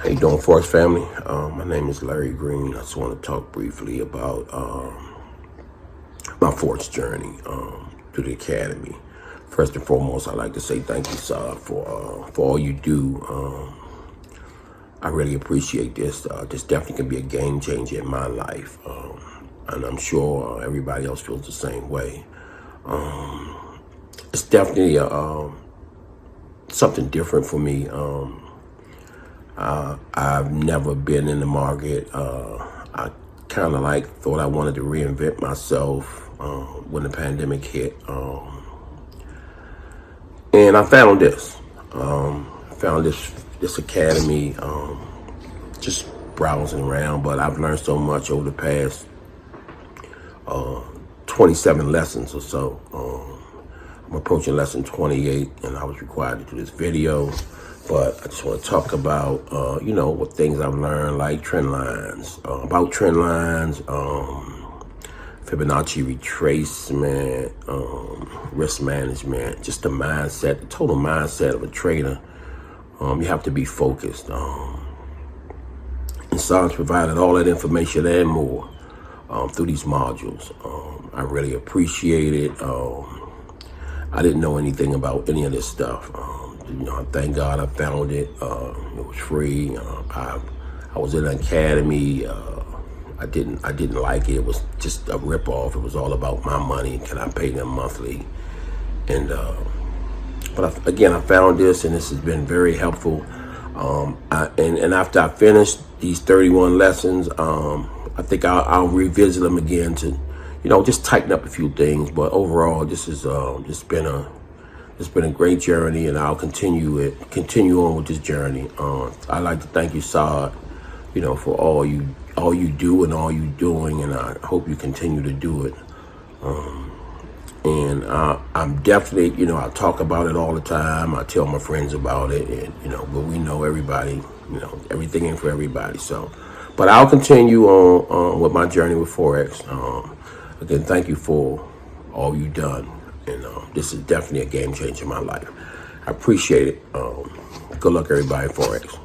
How you doing, Forex family? My name is Larry Green. I just want to talk briefly about my Forex journey through the academy. First and foremost, I'd like to say thank you, Saad, for all you do. I really appreciate this. This definitely can be a game changer in my life, and I'm sure everybody else feels the same way. It's definitely something different for me. I've never been in the market. I kind of thought I wanted to reinvent myself when the pandemic hit. And I found this. Found this academy, just browsing around, but I've learned so much over the past 27 lessons or so. I'm approaching lesson 28, and I was required to do this video. But I just want to talk about, what things I've learned, like trend lines, about trend lines, Fibonacci retracement, risk management, just the mindset, the total mindset of a trader. You have to be focused. And Science provided all that information and more through these modules. I really appreciate it. I didn't know anything about any of this stuff. Thank God I found it. It was free. I was in an academy. I didn't like it. It was just a ripoff. It was all about my money. Can I pay them monthly? And but I found this, and this has been very helpful. And after I finished these 31 lessons, I think I'll revisit them again to, just tighten up a few things. But overall, this is it's been a great journey, and I'll continue on with this journey. I'd like to thank you, Saad, for all you do and all you doing, and I hope you continue to do it. And I'm definitely, I talk about it all the time. I tell my friends about it, and but we know everybody, everything ain't for everybody. So, but I'll continue on with my journey with Forex. Again, thank you for all you've done. And this is definitely a game changer in my life. I appreciate it. Good luck, everybody, Forex.